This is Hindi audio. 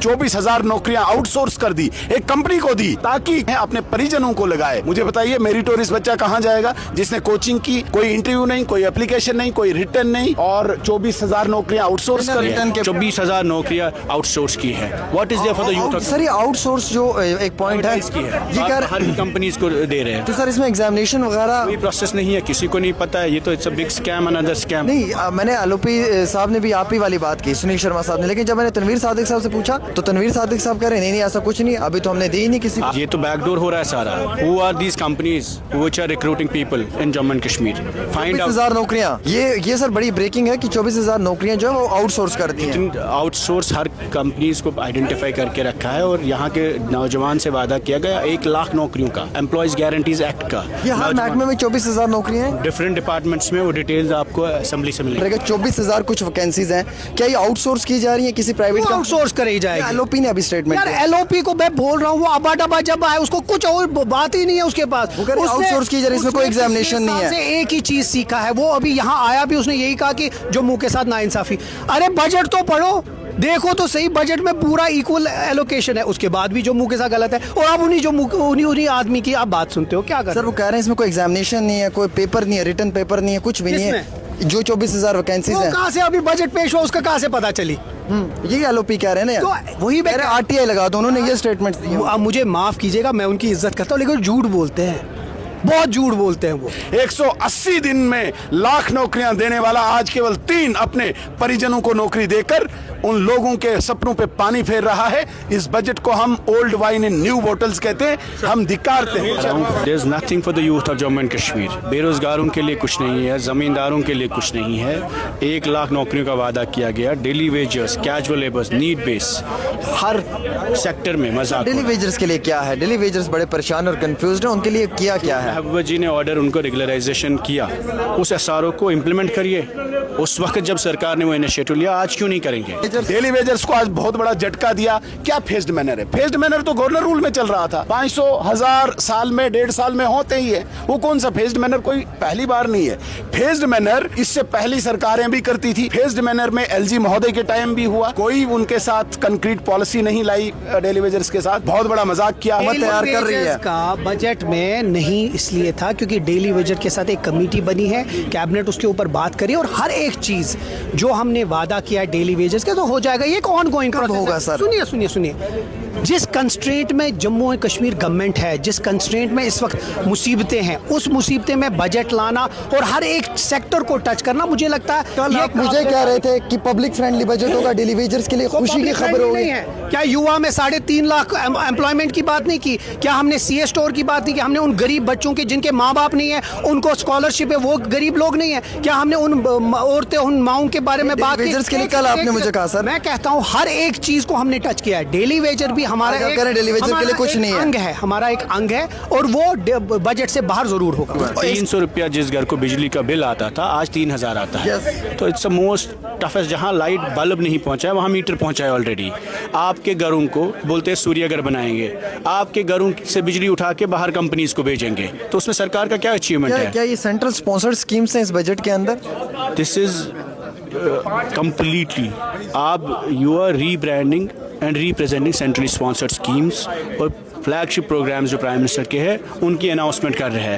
24,000 नौकरियां आउटसोर्स कर दी, एक कंपनी को दी ताकि अपने परिजनों को लगाए। मुझे बताइए मेरिटोरियस बच्चा कहाँ जाएगा जिसने कोचिंग की, कोई इंटरव्यू नहीं, कोई एप्लीकेशन नहीं, कोई रिटर्न नहीं, और 24,000 नौकरियां आउटसोर्स कर दी। 24,000 नौकरियां आउटसोर्स की है। What is there for the youth? Sir ये आउटसोर्स जो एक पॉइंट है ये क्या हर कंपनीज को दे रहे हैं। तो सर इसमें एग्जामिनेशन वगैरह कोई प्रोसेस नहीं है, किसी को नहीं पता है। ये तो it's a big scam, another scam. नहीं, मैंने एलओपी साहब ने भी आप ही वाली बात की, सुनील शर्मा साहब ने, लेकिन जब मैंने तनवीर सादिक साहब से पूछा तो तनवीर सादिक साहब कह रहे नहीं ऐसा कुछ नहीं, अभी तो हमने दी ही नहीं किसी को। ये तो बैकडोर हो रहा है सारा। Who are these companies which are recruiting people in Jammu and Kashmir? Find out. 24,000 नौकरियां, ये सर बड़ी ब्रेकिंग है कि 24,000 नौकरियां जो है वो आउटसोर्स कर दी हैं। आउटसोर्स हर कंपनीज को आइडेंटिफाई करके रखा है और यहाँ के नौजवान से वादा किया गया 1 लाख नौकरियों का, एम्प्लॉयज गारंटीज एक्ट का। ये हर महकमे में 24,000 नौकरियां हैं। डिफरेंट डिपार्टमेंट्स में वो डिटेल्स आपको असेंबली से मिलेंगे। 24,000 कुछ वैकेंसीज हैं, क्या ये आउटसोर्स की जा रही है किसी प्राइवेट? आउटसोर्स करी जाएगी। एलओपी ने अभी स्टेटमेंट यार एलओपी को मैं बोल रहा हूँ, वो अबा डबा जब आए उसको कुछ और बात ही नहीं है उसके पास। आउटसोर्स की जा रही है, इसमें कोई एग्जामिनेशन नहीं है। एक ही चीज सीखा है वो, अभी यहाँ आया भी उसने यही कहा कि जम्मू के साथ नाइंसाफी। अरे बजट तो पढ़ो, देखो तो सही, बजट में पूरा इक्वल एलोकेशन है, उसके बाद भी जम्मू के साथ गलत है। और आप उन्हीं आदमी की आप बात सुनते हो, क्या कर? सर वो कह रहे हैं इसमें कोई एग्जामिनेशन नहीं है, कोई पेपर नहीं है, रिटन पेपर नहीं है, कुछ भी नहीं है। जो 24,000 वैकेंसीज हैं, कहाँ से अभी बजट पेश हुआ, उसका कहाँ से पता चली? ये एलओपी कह रहे हैं ना। तो वही मैं आरटीआई लगा दो, उन्होंने ये स्टेटमेंट्स दिए। आप मुझे माफ कीजिएगा, मैं उनकी इज्जत करता हूँ, लेकिन झूठ बोलते हैं, बहुत झूठ बोलते हैं वो। 180 दिन में लाख नौकरियां देने वाला आज केवल 3 अपने परिजनों को नौकरी देकर उन लोगों के सपनों पे पानी फेर रहा है। इस बजट को हम old wine in new bottles कहते हैं, हम धिक्कारते हैं। There is nothing for the youth of Jammu and Kashmir. बेरोजगारों के लिए कुछ नहीं है, जमींदारों के लिए कुछ नहीं है। 1 लाख नौकरियों का वादा किया गया, daily wagers, casual labours, need base, हर सेक्टर में मजाक। डेली वेजर्स के लिए क्या है? डेली वेजर्स बड़े परेशान और कंफ्यूज्ड हैं, उनके लिए किया क्या है? महबूबा जी ने ऑर्डर उनको रेगुलराइजेशन किया, उस एसआरओ को इम्प्लीमेंट करिए। उस वक्त जब सरकार ने वो इनिशिएटिव लिया, आज क्यों नहीं करेंगे? डेली वेजर्स को आज बहुत बड़ा झटका दिया। क्या फेस्ड मैनर है? फेस्ड मैनर तो गवर्नर रूल में चल रहा था, 500 1000 साल में, 1.5 साल में होते ही है। वो कौन सा फेस्ड मैनर? कोई पहली बार नहीं है। फेस्ड मैनर इससे पहली सरकारें भी करती थी। फेस्ड मैनर में एलजी महोदय के टाइम भी हुआ, कोई उनके साथ कंक्रीट पॉलिसी नहीं लाई डेली वेजर्स के साथ, बहुत बड़ा मजाक किया। तैयार कर रही है का बजट में नहीं इसलिए था क्योंकि डेली वेजर के साथ एक कमेटी बनी है, कैबिनेट उसके ऊपर बात करी, और हर एक चीज जो हमने वादा किया है डेली वेजेस के, तो हो जाएगा। ये एक ऑनगोइंग प्रोसेस होगा सर। सुनिए, जिस कंस्ट्रेंट में जम्मू एंड कश्मीर गवर्नमेंट है, जिस कंस्ट्रेंट में इस वक्त मुसीबतें हैं, उस मुसीबतें में बजट लाना और हर एक सेक्टर को टच करना, मुझे लगता है कल आप मुझे कह रहे थे कि पब्लिक फ्रेंडली बजट होगा, डेली वेजर्स के लिए खुशी की खबर होगी। क्या युवा में 3.5 लाख एम्प्लॉयमेंट की बात नहीं की? क्या हमने सीए स्टोर की बात नहीं की? हमने उन गरीब बच्चों के जिनके माँ बाप नहीं है उनको स्कॉलरशिप है, वो गरीब लोग नहीं है? क्या हमने उन औरतें, उन माओं के बारे में बात की? के लिए कल आपने मुझे कहा सर, मैं कहता हूँ हर एक चीज को हमने टच किया है। डेली वेजर भी हमारा डेली वेजर के लिए कुछ नहीं है, अंग है, हमारा एक अंग है, और वो बजट से बाहर जरूर होगा। 300 रुपया जिस घर को बिजली का बिल आता था, आज 3000 आता है। तो इट्स मोस्ट टफेस्ट। जहाँ लाइट बल्ब नहीं पहुंचा है वहाँ मीटर पहुंचा है ऑलरेडी। आपके घरों को बोलते हैं सूर्यघर बनाएंगे, आपके घरों से बिजली उठा के बाहर कंपनीज को भेजेंगे, तो उसमें सरकार का क्या अचीवमेंट है? क्या ये सेंट्रल स्पॉन्सर्ड स्कीम्स हैं इस बजट के अंदर? दिस इज कंप्लीटली आप you are rebranding and representing centrally sponsored schemes और फ्लैगशिप प्रोग्राम्स जो प्राइम मिनिस्टर के हैं उनकी अनाउंसमेंट कर रहे हैं।